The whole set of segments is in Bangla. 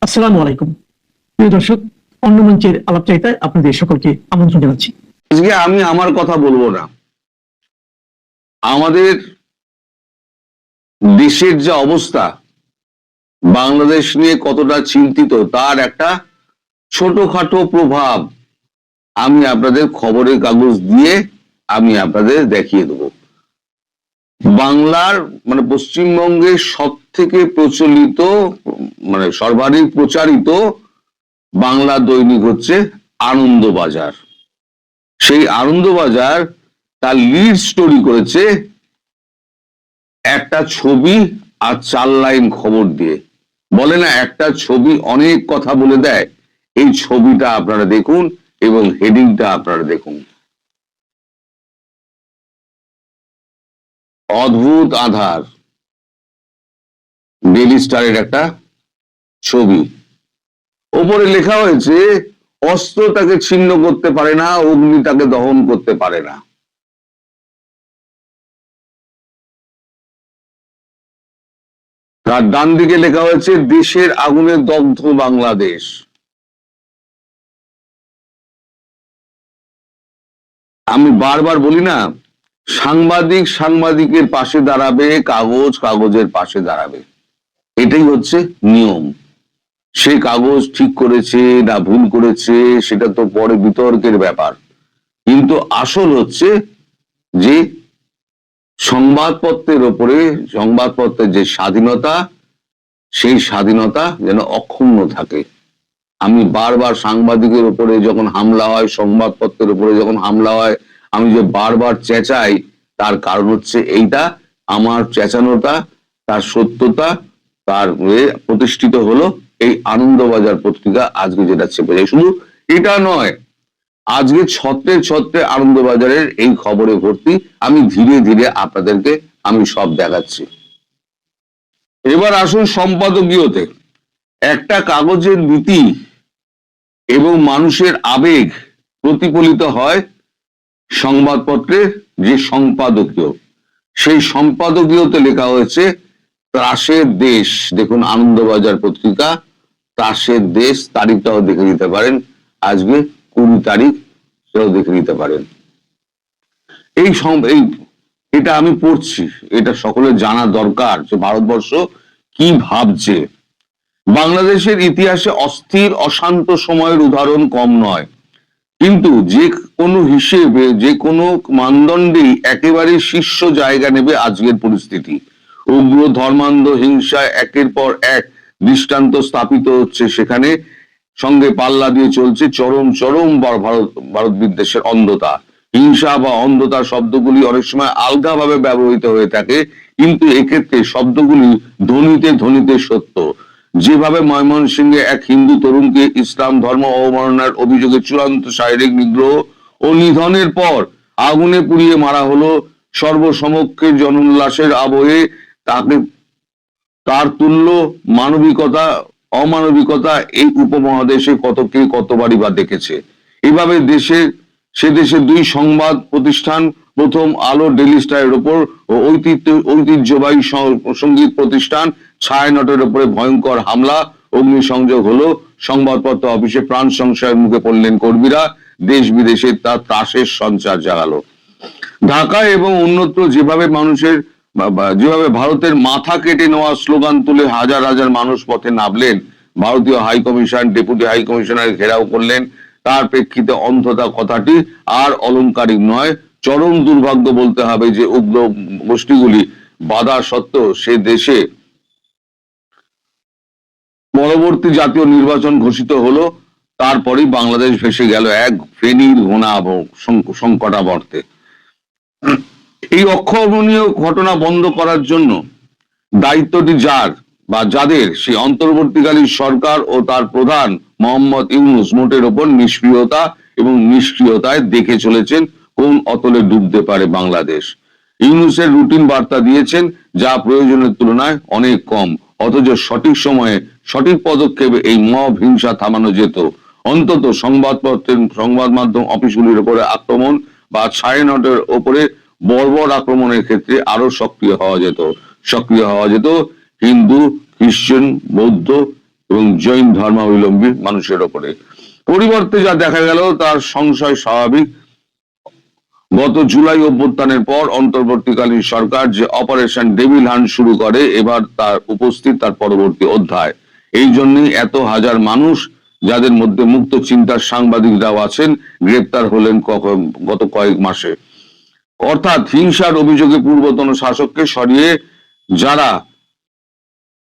আসসালামু আলাইকুম প্রিয় দর্শক, অন্য মঞ্চের আলাপচারিতায় আপনাদের সকলকে আমন্ত্রণ জানাচ্ছি। আজকে আমি আমার কথা বলবো না, আমাদের দেশের যে অবস্থা, বাংলাদেশ নিয়ে কতটা চিন্তিত তার একটা ছোটখাটো প্রভাব আমি আপনাদের খবরের কাগজ দিয়ে আমি আপনাদের দেখিয়ে দেব। বাংলার পশ্চিমবঙ্গের সব থেকে প্রচলিত সর্বাধিক প্রচারিত বাংলা দৈনিক হচ্ছে আনন্দবাজার। সেই আনন্দবাজার তার লিড স্টোরি করেছে একটা ছবি আর 4 লাইন খবর দিয়ে। বলে না, একটা ছবি অনেক কথা বলে দেয়। এই ছবিটা আপনারা দেখুন এবং হেডিংটা আপনারা দেখুন। অদ্ভুত আধার, ডেইলি স্টারের একটা ছবি। ওপরে লেখা হয়েছে, অস্ত্র তাকে ছিন্ন করতে পারে না, অগ্নি তাকে দহন করতে পারে না। তার ডান দিকে লেখা হয়েছে, দেশের আগুনে দগ্ধ বাংলাদেশ। আমি বারবার বলি না, সাংবাদিক সাংবাদিকের পাশে দাঁড়াবে, কাগজ কাগজের পাশে দাঁড়াবে, এটাই হচ্ছে নিয়ম। সে কাগজ ঠিক করেছে না ভুল করেছে সেটা তো পরে বিতর্কের ব্যাপার, কিন্তু আসল হচ্ছে যে সংবাদপত্রের ওপরে, সংবাদপত্রের যে স্বাধীনতা, সেই স্বাধীনতা যেন অক্ষুণ্ণ থাকে। আমি বারবার সাংবাদিকের উপরে যখন হামলা হয়, সংবাদপত্রের উপরে যখন হামলা হয়, আমি যে বারবার চেঁচাই, তার কারণ হচ্ছে এইটা। আমার চেঁচানোটা, তার সত্যতা, তার প্রতিষ্ঠিত হলো এই আনন্দবাজার পত্রিকা আজকে যেটা চেপে যায়। শুধু এটা নয়, আজকে ছত্রে ছত্রে আনন্দবাজারের এই খবরে ভর্তি। আমি ধীরে ধীরে আপনাদেরকে আমি সব দেখাচ্ছি। এবার আসুন সম্পাদকীয়তে। একটা কাগজের নীতি এবং মানুষের আবেগ প্রতিফলিত হয় সংবাদপত্রে যে সম্পাদকীয়, সেই সম্পাদকীয়তে লেখা হয়েছে ত্রাসের দেশ। দেখুন আনন্দবাজার পত্রিকা, ত্রাসের দেশ, তারিখটাও দেখে নিতে পারেন, আজকে 20 তারিখ, সেটাও দেখে নিতে পারেন। এই এটা আমি পড়ছি, এটা সকলের জানা দরকার যে ভারতবর্ষ কি ভাবছে। বাংলাদেশের ইতিহাসে অস্থির অশান্ত সময়ের উদাহরণ কম নয়, কিন্তু যে কোনো হিসেবে, যে কোনো মানদণ্ডেই একেবারে শীর্ষ জায়গা নেবে আজকের পরিস্থিতি। উগ্র ধর্মান্ধ হিংসায় একের পর এক দৃষ্টান্ত স্থাপিত হচ্ছে, সেখানে সঙ্গে পাল্লা দিয়ে চলছে চরম চরম ভারত বিদ্বেষের অন্ধতা। হিংসা বা অন্ধতা শব্দগুলি অনেক সময় আলগাভাবে ব্যবহৃত হয়ে থাকে, কিন্তু এক্ষেত্রে শব্দগুলি ধ্বনিতে ধ্বনিতে সত্য। যেভাবে ময়মনসিংহে এক হিন্দু তরুণকে ইসলাম ধর্ম অবমাননার অভিযোগে চূড়ান্ত শারীরিক নিগ্রহ ও নিধনের পর আগুনে পুড়িয়ে মারা হলো, সর্বসমক্ষে জনোল্লাসের আবহে তাকে, তার তুল্য মানবিকতা অমানবিকতা এই উপমহাদেশে কে কতবারই বা দেখেছে। এভাবে সে দেশে 2 সংবাদ প্রতিষ্ঠান, প্রথম আলো ডেইলি স্টারের উপর ও ঐতিহ্যবাহী সঙ্গীত প্রতিষ্ঠান ছায়ানটের উপরে ভয়ঙ্কর হামলা, অগ্নিসংযোগ হলো, সংবাদপত্র অফিসে প্রাণ সংশয়ের মুখে পড়লেন কর্মীরা, দেশ বিদেশে তা ত্রাসের সঞ্চার জাগালো। ঢাকায় এবং অন্যত্র যেভাবে ভারতের মাথা কেটে নেওয়া স্লোগান তুলে হাজার হাজার মানুষ পথে নামলেন, ভারতীয় high commission deputy high commissioner ঘেরাও করলেন, তার প্রেক্ষিতে অন্ধতা কথাটি আর অলংকারিক নয়, চরম দুর্ভাগ্য বলতে হবে যে উগ্র গোষ্ঠীগুলি বাধা সত্ত্বেও সে দেশে পরবর্তী জাতীয় নির্বাচন ঘোষিত হলো, তারপরেই বাংলাদেশ ভেসে গেল এক ফেনীর ঘনাভ সংকটাবর্তে। এই অক্ষমনীয় ঘটনা বন্ধ করার জন্য দায়িত্বটি যার বা যাদের, সেই অন্তর্বর্তীকালীন সরকার ও তার প্রধান মোহাম্মদ ইউনূস মোটের ওপর নিষ্ক্রিয়তা এবং নিষ্ক্রিয়তায় দেখে চলেছেন কোন অতলে ডুবতে পারে বাংলাদেশ। ইউনূসের রুটিন বার্তা দিয়েছেন যা প্রয়োজনের তুলনায় অনেক কম, অথচ সঠিক সময়ে সঠিক পদক্ষেপে এই মব হিংসা থামানো যেত। অন্তত সংবাদ মাধ্যম অফিসগুলির উপরে আক্রমণ বা ছায়ানটের ওপরে বর্বর আক্রমণের ক্ষেত্রে আরো সক্রিয় হওয়া যেত। হিন্দু, খ্রিস্টান, বৌদ্ধ এবং জৈন ধর্মাবলম্বী মানুষের ওপরে। পরিবর্তে যা দেখা গেল তার সংশয় স্বাভাবিক। গত জুলাই অভ্যুত্থানের পর অন্তর্বর্তীকালীন সরকার যে অপারেশন ডেভিল হান্ট শুরু করে, এবার তার উপস্থিত তার পরবর্তী অধ্যায়। এই জন্যই এত হাজার মানুষ, যাদের মধ্যে মুক্ত চিন্তার সাংবাদিকরাও আছেন, গ্রেপ্তার হলেন গত কয়েক মাসে। অর্থাৎ হিংসার অভিযোগে পূর্বতন শাসককে সরিয়ে যারা,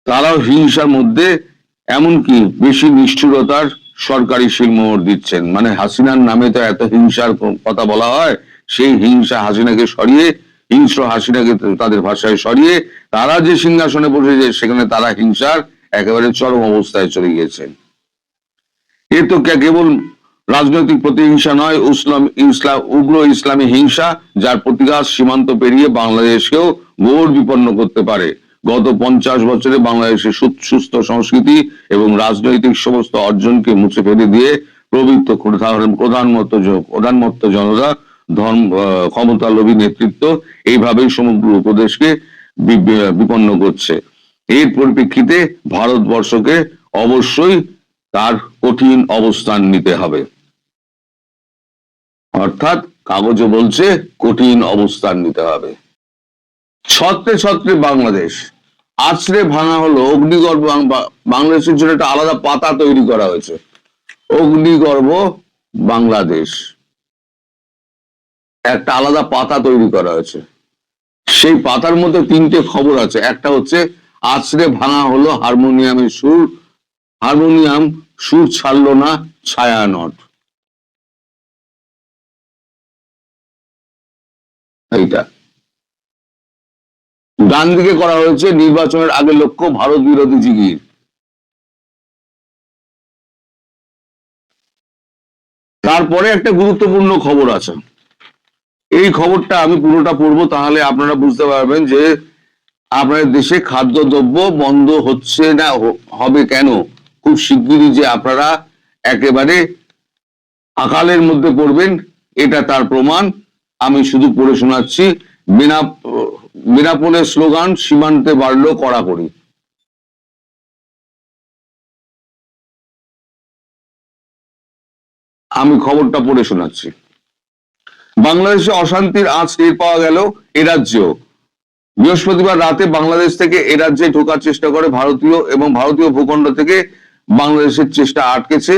তারাও হিংসার মধ্যে এমনকি বেশি নিষ্ঠুরতার সরকারি শিলমোহর দিচ্ছেন। মানে হাসিনার নামে তো এত হিংসার কথা বলা হয়, সেই হিংসা হাসিনাকে সরিয়ে, হিংস্র হাসিনাকে তাদের ভাষায় সরিয়ে তারা যে সিংহাসনে বসেছে সেখানে তারা হিংসার একেবারে চরম অবস্থায় চলে গিয়েছেন। এ তো কেবল রাজনৈতিক প্রতিহিংসা নয়, উগ্র ইসলামী হিংসা, যার প্রতিঘাত সীমান্ত পেরিয়ে বাংলাদেশকেও ঘোর বিপন্ন করতে পারে। গত 50 বছরে বাংলাদেশের সুস্থ সংস্কৃতি এবং রাজনৈতিক সমস্ত অর্জনকে মুছে ফেলে দিয়ে প্রবৃত্ত প্রধানমন্ত্র জনতা, ক্ষমতালোভী নেতৃত্ব এইভাবেই সমগ্র উপদেশকে বিপন্ন করছে। এর পরিপ্রেক্ষিতে ভারতবর্ষকে অবশ্যই তার কঠিন অবস্থান নিতে হবে। অর্থাৎ কাগজে বলছে কঠিন অবস্থান নিতে হবে। ছত্রে ছত্রে বাংলাদেশ আছড়ে ভাঙা হলো অগ্নিগর্ভ। বাংলাদেশের জন্য একটা আলাদা পাতা তৈরি করা হয়েছে, অগ্নিগর্ভ বাংলাদেশ, একটা আলাদা পাতা তৈরি করা হয়েছে। সেই পাতার মধ্যে 3টে খবর আছে। একটা হচ্ছে আছড়ে ভাঙা হলো হারমোনিয়ামের সুর, হারমোনিয়াম সুর ছাড়লো না ছায়ানট। এইটা ডান দিকে করা হয়েছে নির্বাচনের আগে লক্ষ্য ভারত বিরোধী জিগির। তারপরে একটা গুরুত্বপূর্ণ খবর আছে, এই খবরটা আমি পুরোটা পড়বো, তাহলে আপনারা বুঝতে পারবেন যে আপনাদের দেশে খাদ্যদ্রব্য বন্ধ হচ্ছে না, হবে কেন। খুব শিগগিরই যে আপনারা একেবারে আকালের মধ্যে পড়বেন, এটা তার প্রমাণ। আমি শুধু পড়ে শোনাচ্ছি। বেনাপোলের স্লোগান, সীমান্তে বাড়লো কড়াকড়ি। আমি খবরটা পড়ে শোনাচ্ছি। বাংলাদেশে অশান্তির আঁচ টের পাওয়া গেল এ রাজ্যেও। বৃহস্পতিবার রাতে বাংলাদেশ থেকে এ রাজ্যে ঢোকার চেষ্টা করে ভারতীয় ভূখণ্ড থেকে বাংলাদেশের চেষ্টা আটকেছে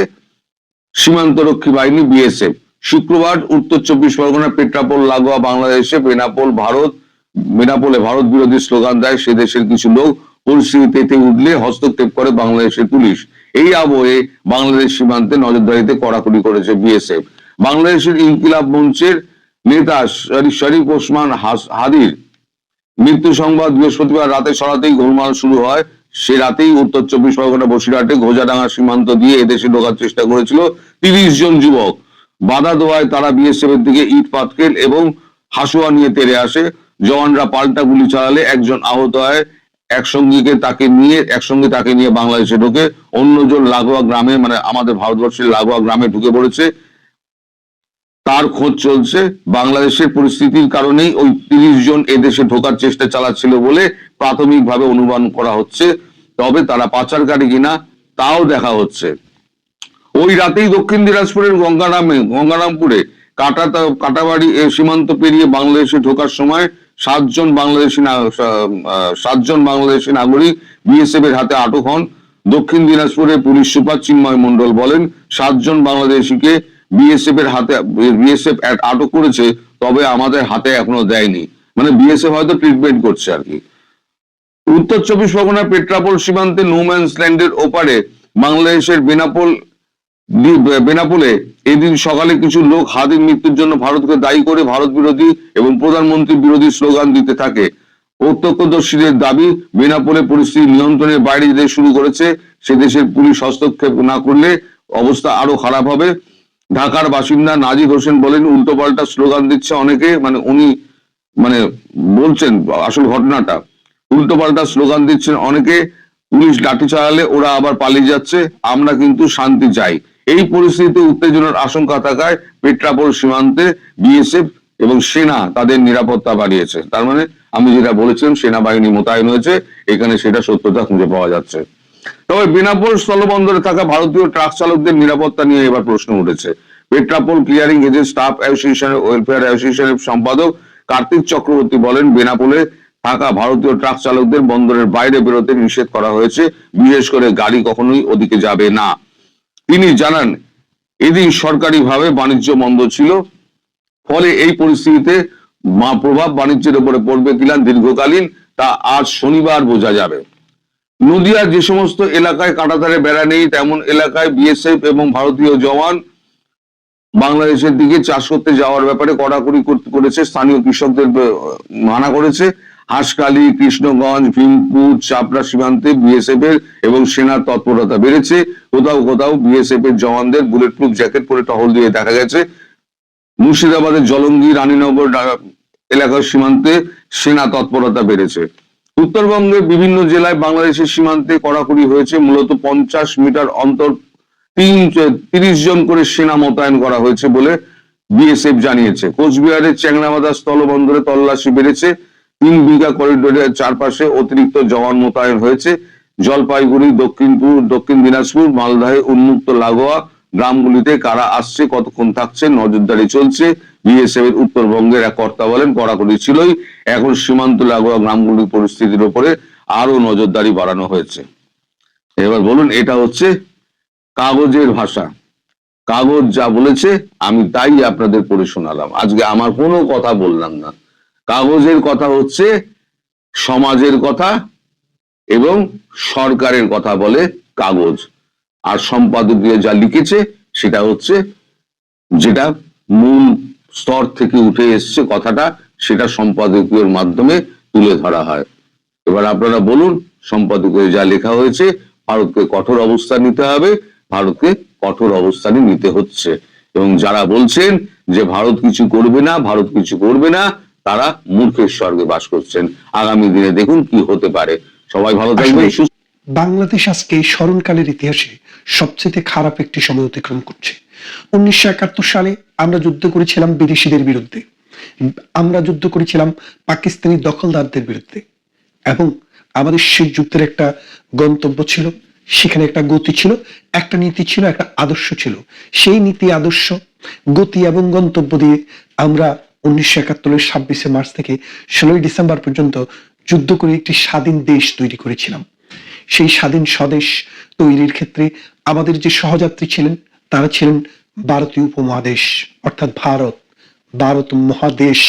সীমান্তরক্ষী বাহিনী বিএসএফ। শুক্রবার উত্তর 24 পরগনা পেট্রাপোল লাগোয়া বাংলাদেশে বেনাপোলে ভারত বিরোধী স্লোগান দেয় সে দেশের কিছু লোক। পরিস্থিতিতে উঠলে হস্তক্ষেপ করে বাংলাদেশের পুলিশ। এই আবহে বাংলাদেশ সীমান্তে নজরদারিতে কড়াকড়ি করেছে বিএসএফ। বাংলাদেশের ইনকিলাব মঞ্চের নেতা শরীফ ওসমান হাদির মৃত্যু সংবাদ বৃহস্পতিবার রাতে ছড়াতেই গোলমাল শুরু হয়। সে রাতেই উত্তর 24 পরগনা বসিরহাটে ঘোজাডাঙ্গা সীমান্ত দিয়ে এদেশে ঢোকার চেষ্টা করেছিল 30 জন যুবক। বাধা দেওয়ায় তারা বিএসএফ এর দিকে ইট পাটকেল এবং হাসুয়া নিয়ে তেড়ে আসে। জওয়ানরা পাল্টা গুলি চালালে একজন আহত হয়। একসঙ্গে তাকে নিয়ে বাংলাদেশে ঢোকে। অন্যজন লাগোয়া গ্রামে, মানে আমাদের ভারতবর্ষের লাগোয়া গ্রামে ঢুকে পড়েছে, তার খোঁজ চলছে। বাংলাদেশের পরিস্থিতির কারণেই ওই 30 জন এদেশে ঢোকার চেষ্টা চালাচ্ছিল বলে প্রাথমিকভাবে অনুমান করা হচ্ছে, তবে তারা পাচারকারী কিনা তাও দেখা হচ্ছে। ওই রাতেই দক্ষিণ দিনাজপুরের গঙ্গারামপুরে কাটাবাড়ি সীমান্ত পেরিয়ে বাংলাদেশে ঢোকার সময় 7জন বাংলাদেশি নাগরিক বিএসএফ এর হাতে আটক হন। দক্ষিণ দিনাজপুরের পুলিশ সুপার চিন্ময় মন্ডল বলেন, 7জন বাংলাদেশিকে বিএসএফ আটক করেছে, তবে আমাদের হাতে এখনো দেয়নি। মানে বিএসএফ হয়তো ট্রিটমেন্ট করছে আর কি। উত্তর 24 পরগনার পেট্রাপোল সীমান্তে নোম্যান্স ল্যান্ডের ওপারে বাংলাদেশের বেনাপোলে এদিন সকালে কিছু লোক হাদির মৃত্যুর জন্য ভারতকে দায়ী করে ভারত বিরোধী এবং প্রধানমন্ত্রী বিরোধী স্লোগান দিতে থাকে। প্রত্যক্ষদর্শীদের দাবি, বেনাপোলে পরিস্থিতি নিয়ন্ত্রণের বাইরে যেতে শুরু করেছে। সে দেশের পুলিশ হস্তক্ষেপ না করলে অবস্থা আরো খারাপ হবে। ঢাকার বাসিন্দা নাজির হোসেন বলেন, উল্টোপাল্টা স্লোগান দিচ্ছে অনেকে। মানে উনি বলছেন আসল ঘটনাটা, উল্টোপাল্টা স্লোগান দিচ্ছেন অনেকে। পুলিশ লাঠি চালালে ওরা আবার পালিয়ে যাচ্ছে। আমরা কিন্তু শান্তি চাই। এই পরিস্থিতিতে উত্তেজনার আশঙ্কা থাকায় পেট্রাপোল সীমান্তে বিএসএফ এবং সেনা তাদের নিরাপত্তা বাড়িয়েছে। তার মানে আমি যেটা বলেছিলাম, সেনাবাহিনী মোতায়েন হয়েছে এখানে, সেটা সত্যতা খুঁজে পাওয়া যাচ্ছে। তবে বেনাপোল স্থলবন্দরে থাকা ভারতীয় ট্রাক চালকদের নিরাপত্তা নিয়ে এবার প্রশ্ন উঠেছে। পেট্রাপোল ক্লিয়ারিং এজেন্ট স্টাফ অ্যাসোসিয়েশনের ওয়েলফেয়ার অ্যাসোসিয়েশনের সম্পাদক কার্তিক চক্রবর্তী বলেন, বেনাপোলে থাকা ভারতীয় ট্রাক চালকদের বন্দরের বাইরে বেরোতে নিষেধ করা হয়েছে, বিশেষ করে গাড়ি কখনোই ওদিকে যাবে না। তিনি জানান, এদিন সরকারিভাবে বাণিজ্য বন্ধ ছিল, ফলে এই পরিস্থিতিতে প্রভাব বাণিজ্যের উপরে পড়বে কিনা দীর্ঘকালীন তা আজ শনিবার বোঝা যাবে। নদিয়ার যে সমস্ত এলাকায় কাঁটাতারে বেড়া নেই তেমন এলাকায় বিএসএফ এবং ভারতীয় জওয়ান বাংলাদেশের দিকে চাষ করতে যাওয়ার ব্যাপারে কড়াকড়ি করেছে। স্থানীয় কৃষকদের মানা করেছে। হাঁসখালি, কৃষ্ণগঞ্জ, ভীমপুর, চাপড়া সীমান্তে বিএসএফ এর এবং সেনার তৎপরতা বেড়েছে। কোথাও কোথাও বিএসএফ এর জওয়ানদের বুলেট প্রুফ জ্যাকেট পরে টহল দিয়ে দেখা গেছে। মুর্শিদাবাদের জলঙ্গি, রানীনগর এলাকার সীমান্তে সেনা তৎপরতা বেড়েছে। উত্তরবঙ্গের বিভিন্ন জেলায় বাংলাদেশের সীমান্তে কড়াকড়ি হয়েছে। মূলত 50 মিটার অন্তর 30 জন করে সেনা মোতায়েন করা হয়েছে বলে বিএসএফ জানিয়েছে। কোচবিহারের চ্যাংড়ামাথা স্থলবন্দরে তল্লাশি বেড়েছে। 3 বিঘা করিডোরের চারপাশে অতিরিক্ত জওয়ান মোতায়েন হয়েছে। জলপাইগুড়ি, দক্ষিণপুর, দক্ষিণ দিনাজপুর, মালদহে উন্মুক্ত লাগোয়া গ্রামগুলিতে কারা আসছে, কতক্ষণ থাকছে, নজরদারি চলছে। বিএসএফ এর উত্তরবঙ্গের এক কর্তা বলেন, কড়াকড়ি ছিলই, এখন সীমান্ত লাগোয়া গ্রামগুলির পরিস্থিতির উপরে আরো নজরদারি বাড়ানো হয়েছে। এবার বলুন, এটা হচ্ছে কাগজের ভাষা। কাগজ যা বলেছে আমি তাই আপনাদের পড়ে শোনালাম। আজকে আমার কোনো কথা বললাম না। কাগজের কথা হচ্ছে সমাজের কথা এবং সরকারের কথা বলে কাগজ, আর সম্পাদকীয় যা লিখেছে সেটা হচ্ছে যেটা মূল স্তর থেকে উঠে এসছে কথাটা, সেটা সম্পাদকীয়র মাধ্যমে তুলে ধরা হয়। এবার আপনারা বলুন, সম্পাদকীয় যা লেখা হয়েছে, ভারতকে কঠোর অবস্থান নিতে হবে, ভারতকে কঠোর অবস্থানে নিতে হচ্ছে। এবং যারা বলছেন যে ভারত কিছু করবে না, ভারত কিছু করবে না, তারা মূর্খের স্বর্গে বাস করছেন। আগামী দিনে দেখুন কি হতে পারে। সবাই ভালো থাকবেন। বাংলাদেশ আজকে স্মরণকালের ইতিহাসে সবচেয়ে খারাপ একটি সময় অতিক্রম করছে। 1971 সালে আমরা যুদ্ধ করেছিলাম বিদেশিদের বিরুদ্ধে, আমরা যুদ্ধ করেছিলাম পাকিস্তানি দখলদারদের বিরুদ্ধে, এবং আমাদের সেই যুদ্ধের একটা গন্তব্য ছিল, সেখানে একটা গতি ছিল, একটা নীতি ছিল, একটা আদর্শ ছিল। সেই নীতি, আদর্শ, গতি এবং গন্তব্য দিয়ে আমরা 1971 26 মার্চ থেকে 16 ডিসেম্বর পর্যন্ত যুদ্ধ করে একটি স্বাধীন দেশ তৈরি করেছিলাম। সেই স্বাধীন স্বদেশ তৈরির ক্ষেত্রে আমাদের যে সহযাত্রী ছিলেন তারা ছিলেন ভারতীয় উপমহাদেশ, অর্থাৎ ভারত মহাদেশ,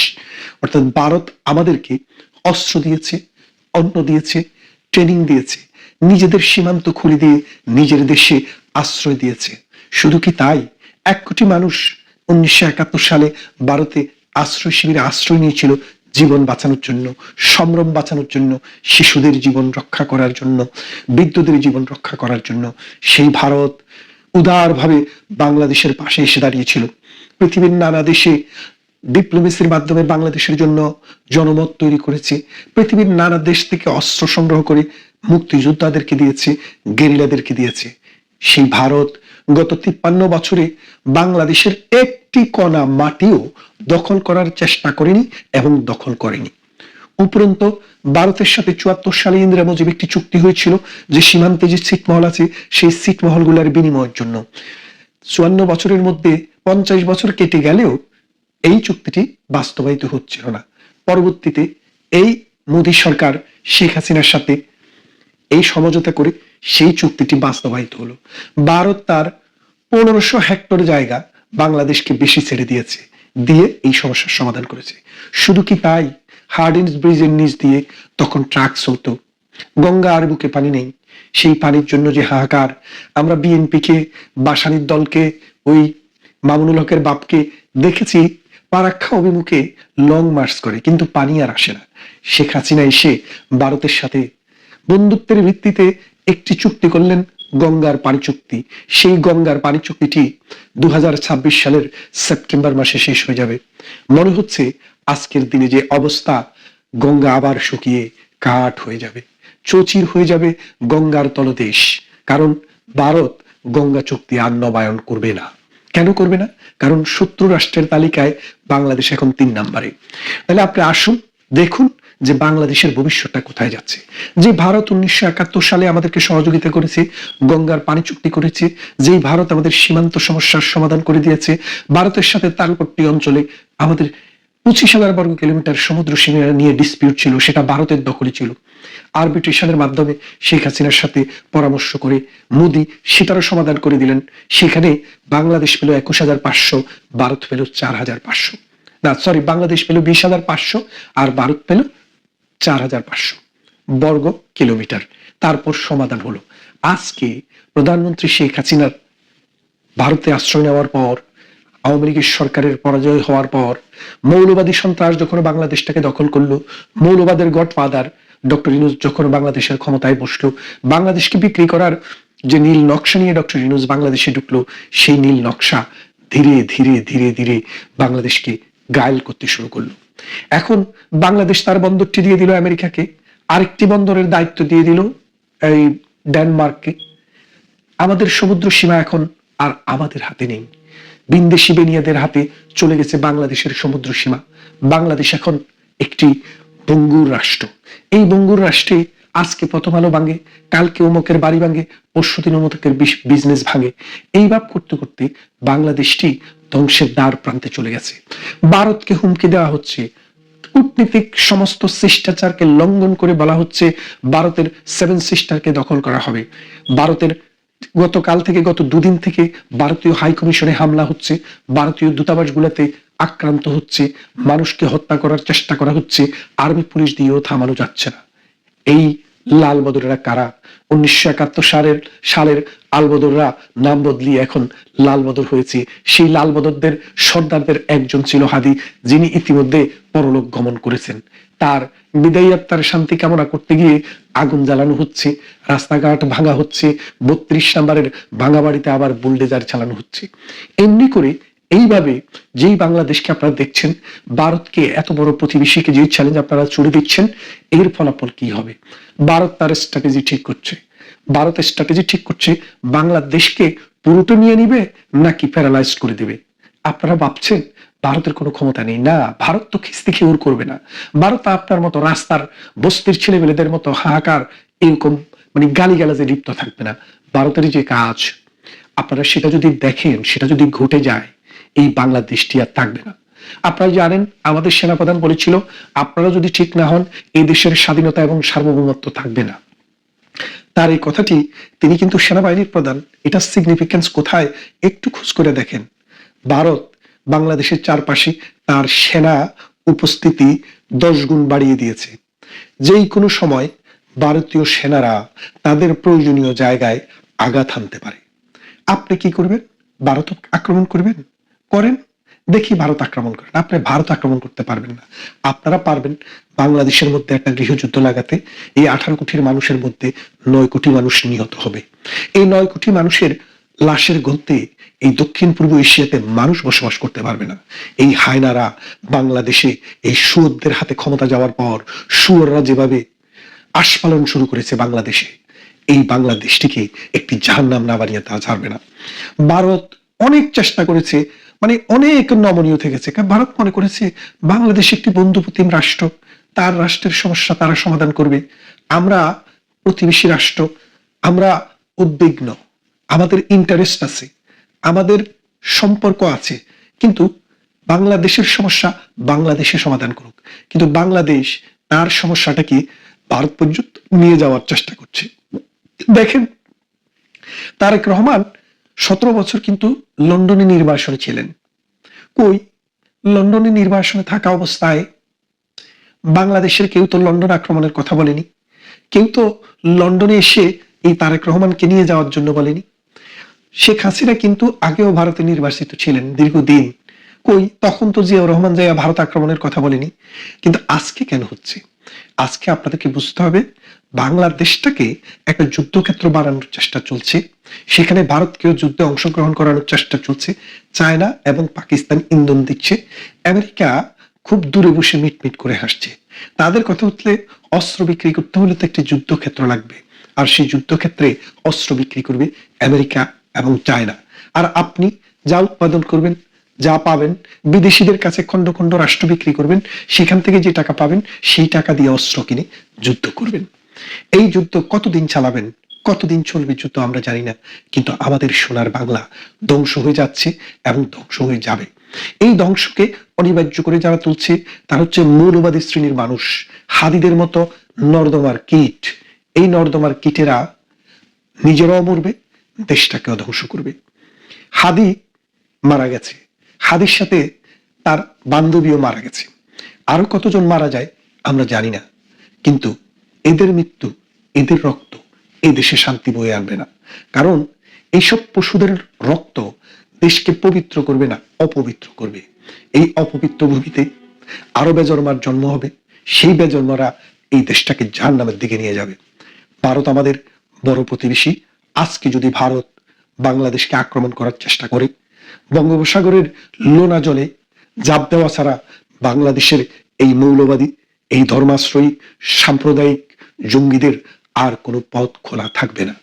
অর্থাৎ ভারত আমাদেরকে অস্ত্র দিয়েছে, অন্ন দিয়েছে, ট্রেনিং দিয়েছে, নিজেদের সীমান্ত খুলে দিয়ে নিজের দেশে আশ্রয় দিয়েছে। শুধু কি তাই, 1 কোটি মানুষ 1971 সালে ভারতে আশ্রয় শিবিরে আশ্রয় নিয়েছিল জীবন বাঁচানোর জন্য, সম্ভ্রম বাঁচানোর জন্য, শিশুদের জীবন রক্ষা করার জন্য, বৃদ্ধদের জীবন রক্ষা করার জন্য। সেই ভারত উদারভাবে বাংলাদেশের পাশে এসে দাঁড়িয়েছিল। পৃথিবীর নানা দেশে ডিপ্লোমেসির মাধ্যমে বাংলাদেশের জন্য জনমত তৈরি করেছে। পৃথিবীর নানা দেশ থেকে অস্ত্র সংগ্রহ করে মুক্তিযোদ্ধাদেরকে দিয়েছে, গেরিলাদেরকে দিয়েছে। সেই ভারত গত 53 বছরে বাংলাদেশের একটি কণা মাটিও দখল করার চেষ্টা করেনি এবং দখল করেনি। উপরন্ত ভারতের সাথে 74 সালে ইন্দিরা মুজিব একটি চুক্তি হয়েছিল যে সীমান্তে যে ছিটমহল আছে সেই ছিটমহলগুলোর বিনিময়ের জন্য। 54 বছরের মধ্যে 50 বছর কেটে গেলেও এই চুক্তিটি বাস্তবায়িত হচ্ছিল না। পরবর্তীতে এই মোদী সরকার শেখ হাসিনার সাথে এই সমঝোতা করে সেই চুক্তিটি বাস্তবায়িত হলো। ভারত তার 1500 হেক্টর জায়গা বাংলাদেশকে বেশি ছেড়ে দিয়েছে, দিয়ে এই সমস্যার সমাধান করেছে। শুধু কি তাই, হার্ডিন্স ব্রিজের নিচ দিয়ে তখন ট্রাক চলতো, গঙ্গা আর বুকে পানি নেই। সেই পানির জন্য যে হাহাকার, আমরা বিএনপিকে, বাসানির দলকে, ওই মামুনুল হকের বাপকে দেখেছি পারাক্ষা অভিমুখে লং মার্চ করে, কিন্তু পানি আর আসে না। শেখ হাসিনা এসে ভারতের সাথে বন্ধুত্বের ভিত্তিতে একটি চুক্তি করলেন, গঙ্গার পানি চুক্তি। সেই গঙ্গার পানি চুক্তিটি 2026 সালের সেপ্টেম্বর মাসে শেষ হয়ে যাবে। মনে হচ্ছে আজকের দিনে যে অবস্থা, গঙ্গা আবার শুকিয়ে কাঠ হয়ে যাবে, চৌচির হয়ে যাবে গঙ্গার তলদেশ। কারণ ভারত গঙ্গা চুক্তি আর নবায়ন করবে না। কেন করবে না? কারণ শত্রু রাষ্ট্রের তালিকায় বাংলাদেশ এখন 3 নম্বরে। তাহলে আপনি আসুন, দেখুন যে বাংলাদেশের ভবিষ্যৎটা কোথায় যাচ্ছে। যে ভারত 1971 সালে আমাদেরকে সহযোগিতা করেছে, গঙ্গার পানি চুক্তি করেছে, যেই ভারত আমাদের সীমান্ত সমস্যার সমাধান করে দিয়েছে, ভারতের সাথে তালপট্টি অঞ্চলে আমাদের 25,000 বর্গ কিলোমিটার সমুদ্র সীমানা নিয়ে ডিসপিউট ছিল, সেটা ভারতের দখলে ছিল। আরবিট্রেশনের মাধ্যমে শেখ হাসিনার সাথে পরামর্শ করে মোদি সেটারও সমাধান করে দিলেন। সেখানে বাংলাদেশ পেল 21,500, ভারত পেল 4,500, না সরি, বাংলাদেশ পেল 20,500 আর ভারত পেল 4,500 বর্গ কিলোমিটার। তারপর সমাধান হলো। আজকে প্রধানমন্ত্রী শেখ হাসিনার ভারতে আশ্রয় নেওয়ার পর, আওয়ামী লীগের সরকারের পরাজয় হওয়ার পর, মৌলবাদী সন্ত্রাস যখন বাংলাদেশটাকে দখল করলো, মৌলবাদের গডফাদার ডক্টর ইউনূস যখন বাংলাদেশের ক্ষমতায় বসলো, বাংলাদেশকে বিক্রি করার যে নীল নকশা নিয়ে ডক্টর ইউনূস বাংলাদেশে ঢুকলো, সেই নীল নকশা ধীরে ধীরে ধীরে ধীরে বাংলাদেশকে গায়েল করতে শুরু করলো। এখন বাংলাদেশ তার বন্দরটি দিয়ে দিল আমেরিকাকে, আরেকটি বন্দরের দায়িত্ব দিয়ে দিল এই ডেনমার্ককে। আমাদের সমুদ্র সীমা এখন আর আমাদের হাতে নেই, বিন্দেশি বেনিয়াদের হাতে চলে গেছে বাংলাদেশের সমুদ্র সীমা। বাংলাদেশ এখন একটি বঙ্গুর রাষ্ট্র। এই বঙ্গুর রাষ্ট্রে আজকে প্রথম আলো ভাঙে, কালকে অমুকের বাড়ি ভাঙে, পরশুদিন অমুকের বিজনেস ভাঙে। এইভাব করতে করতে বাংলাদেশটি ধ্বংসের দ্বার প্রান্তে চলে গেছে। ভারতকে হুমকি দেওয়া হচ্ছে, কূটনীতিক সমস্ত শিষ্টাচারকে লঙ্ঘন করে বলা হচ্ছে ভারতের 7 সিস্টারকে দখল করা হবে। ভারতের গতকাল থেকে, গত দুদিন থেকে ভারতীয় হাই কমিশনে হামলা হচ্ছে, ভারতীয় দূতাবাসগুলোতে আক্রান্ত হচ্ছে, মানুষকে হত্যা করার চেষ্টা করা হচ্ছে, আর্মি পুলিশ দিয়েও থামানো যাচ্ছে না। এই লাল বদরেরা কারা? 1971 সালের আলবদররা নাম বদলিয়ে এখন লাল বদর হয়েছে। সেই লাল বদরদের সর্দারদের একজন ছিল হাদি, যিনি ইতিমধ্যে পরলোক গমন করেছেন। তার বিদায়ী আত্মার শান্তি কামনা করতে গিয়ে আগুন জ্বালানো হচ্ছে, রাস্তাঘাট ভাঙা হচ্ছে, 32 নম্বরের ভাঙা বাড়িতে আবার বুলডেজার চালানো হচ্ছে। এমনি করে এইভাবে যেই বাংলাদেশকে আপনারা দেখছেন, ভারতকে এত বড় প্রতিবেশীকে যে চ্যালেঞ্জ আপনারা ছুড়ে দিচ্ছেন, এর ফলাফল কি হবে? ভারত তার স্ট্র্যাটেজি ঠিক করছে। ভারতের স্ট্র্যাটেজি ঠিক করছে বাংলাদেশকে পুরোটা নিয়ে নিবে নাকি প্যারালাইজ করে দিবে। আপনারা ভাবছেন ভারতের কোনো ক্ষমতা নেই? না, ভারত তো খিস্তি খেউর করবে না। ভারত আপনার মতো রাস্তার বস্তির ছেলেমেয়েদের মতো হাহাকার এরকম মানে গালিগালাজে লিপ্ত থাকবে না। ভারতের যে কাজ আপনারা সেটা যদি দেখেন, সেটা যদি ঘটে যায়, এই বাংলাদেশটি আর থাকবে না। আপনারা জানেন আমাদের সেনাপ্রধান বলেছিল, আপনারা যদি ঠিক না হন এই দেশের স্বাধীনতা এবং সার্বভৌমত্ব থাকবে না। তার এই কথাটি, তিনি কিন্তু সেনাবাহিনীর প্রধান, এটা সিগনিফিকেন্স কোথায় একটু খোঁজ করে দেখেন। ভারত বাংলাদেশের চারপাশে তার সেনা উপস্থিতি 10 গুণ বাড়িয়ে দিয়েছে। যেই কোনো সময় ভারতীয় সেনারা তাদের প্রয়োজনীয় জায়গায় আঘাত হানতে পারে। আপনি কি করবেন? ভারত আক্রমণ করবেন? করেন, দেখি ভারত আক্রমণ করেন। আপনি ভারত আক্রমণ করতে পারবেন না। আপনারা পারবেন বাংলাদেশের মধ্যে একটা গৃহযুদ্ধ লাগাতে। এই 18 কোটির মানুষের মধ্যে 9 কোটি মানুষ নিহত হবে। এই 9 কোটি মানুষের লাশের গন্তে এই দক্ষিণ পূর্ব এশিয়াতে মানুষ বসবাস করতে পারবে না। এই হায়নারা বাংলাদেশে এই শুয়োরদের হাতে ক্ষমতা যাওয়ার পর শুয়োররা যেভাবে আস্ফালন শুরু করেছে বাংলাদেশে, এই বাংলাদেশটিকে একটি জাহান্নাম না বানিয়ে তা ছাড়বে না। ভারত অনেক চেষ্টা করেছে, মানে অনেক নমনীয় থেকেছে। ভারত মনে করেছে বাংলাদেশ একটি বন্ধুপ্রতিম রাষ্ট্র, তার রাষ্ট্রের সমস্যা তারা সমাধান করবে। আমরা প্রতিবেশী রাষ্ট্র, আমরা উদ্বিগ্ন, আমাদের ইন্টারেস্ট আছে, আমাদের সম্পর্ক আছে, কিন্তু বাংলাদেশের সমস্যা বাংলাদেশে সমাধান করুক। কিন্তু বাংলাদেশ তার সমস্যাটাকে ভারত পর্যন্ত নিয়ে যাওয়ার চেষ্টা করছে। দেখেন, তারেক রহমান 17 বছর কিন্তু লন্ডনে নির্বাসনে ছিলেন। কই, লন্ডনে নির্বাসনে থাকা অবস্থায় বাংলাদেশের কেউ তো লন্ডন আক্রমণের কথা বলেনি, কেউ তো লন্ডনে এসে এই তারেক রহমানকে নিয়ে যাওয়ার জন্য বলেনি। শেখ হাসিনা কিন্তু আগেও ভারতে নির্বাসিত ছিলেন দীর্ঘদিন, কই তখন তো জিয়াউর রহমান যাইয়া ভারত আক্রমণের কথা বলেনি। কিন্তু আজকে কেন হচ্ছে? আজকে আপনাদেরকে বুঝতে হবে, বাংলাদেশটাকে একটা যুদ্ধক্ষেত্র বানানোর চেষ্টা চলছে। সেখানে ভারতকেও যুদ্ধে অংশগ্রহণ করানোর চেষ্টা চলছে। চায়না এবং পাকিস্তান ইন্ধন দিচ্ছে, আমেরিকা খুব দূরে বসে মিটমিট করে হাসছে। তাদের কথা উঠলে অস্ত্র বিক্রি করতে হলে তো একটি যুদ্ধক্ষেত্র লাগবে, আর সেই যুদ্ধক্ষেত্রে অস্ত্র বিক্রি করবে আমেরিকা এবং চায়না। আর আপনি যা উৎপাদন করবেন যা পাবেন বিদেশিদের কাছে খন্ড খন্ড রাষ্ট্র বিক্রি করবেন, সেখান থেকে যে টাকা পাবেন সেই টাকা দিয়ে অস্ত্র কিনে যুদ্ধ করবেন। এই যুদ্ধ কতদিন চালাবেন, কতদিন চলবে যুদ্ধ আমরা জানি না, কিন্তু আমাদের সোনার বাংলা ধ্বংস হয়ে যাচ্ছে এবং ধ্বংস হয়ে যাবে। এই ধ্বংসকে অনিবার্য করে যারা তুলছে তারা হচ্ছে মৌলবাদী শ্রেণীর মানুষ, হাদিদের মতো নর্দমার কীট। এই নর্দমার কীটেরা নিজেরাও মরবে, দেশটাকেও ধ্বংস করবে। হাদি মারা গেছে, হাদির সাথে তার বান্ধবীও মারা গেছে, আরো কতজন মারা যায় আমরা জানি না, কিন্তু এদের মৃত্যু, এদের রক্ত এই দেশে শান্তি বয়ে আনবে না। কারণ এইসব পশুদের রক্ত দেশকে পবিত্র করবে না, অপবিত্র করবে। এই অপবিত্র ভূমিতে আরো বেজন্মার জন্ম হবে, সেই বেজন্মারা এই দেশটাকে জাহান্নামের দিকে নিয়ে যাবে। ভারত আমাদের বড় প্রতিবেশী। আজকে যদি ভারত বাংলাদেশকে আক্রমণ করার চেষ্টা করে, বঙ্গোপসাগরের লোনা জলে জাপ দেওয়া ছাড়া বাংলাদেশের এই মৌলবাদী, এই ধর্মাশ্রয়ী সাম্প্রদায়িক জঙ্গিদের আর কোনো পথ খোলা থাকবে না।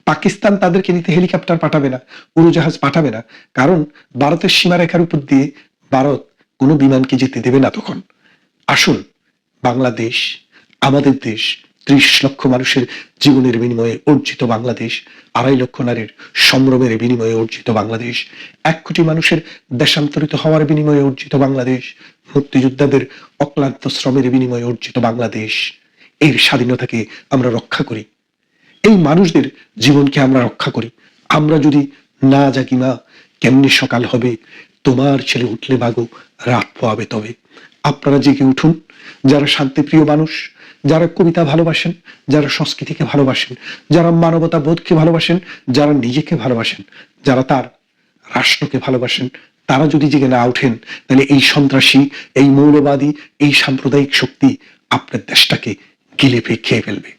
পাকিস্তান তাদেরকে নিতে হেলিকপ্টার পাঠাবে না, উড়োজাহাজ পাঠাবে না, কারণ ভারতের সীমারেখার উপর দিয়ে ভারত কোনো বিমানকে যেতে দেবে না তখন। আসুন, বাংলাদেশ আমাদের দেশ, ৩০ লক্ষ মানুষের জীবনের বিনিময়ে অর্জিত বাংলাদেশ, ২.৫ লক্ষ নারীর সম্ভ্রমের বিনিময়ে অর্জিত বাংলাদেশ, ১ কোটি মানুষের দেশান্তরিত হওয়ার বিনিময়ে অর্জিত বাংলাদেশ, মুক্তিযোদ্ধাদের অক্লান্ত শ্রমের বিনিময়ে অর্জিত বাংলাদেশ। এর স্বাধীনতাকে আমরা রক্ষা করি, এই মানুষদের জীবনকে আমরা রক্ষা করি। আমরা যদি না জাগি মা, কেমনি সকাল হবে, তোমার ছেলে উঠলে বাগো, রাত পোয়াবে তবে। আপনারা জেগে উঠুন, যারা শান্তিপ্রিয় মানুষ, যারা কবিতা ভালোবাসেন, যারা সংস্কৃতিকে ভালোবাসেন, যারা মানবতা বোধকে ভালোবাসেন, যারা নিজেকে ভালোবাসেন, যারা তার রাষ্ট্রকে ভালোবাসেন, তারা যদি জেগে না উঠেন, তাহলে এই সন্ত্রাসী, এই মৌলবাদী, এই সাম্প্রদায়িক শক্তি আপনার দেশটাকে গিলে খেয়ে ফেলবে।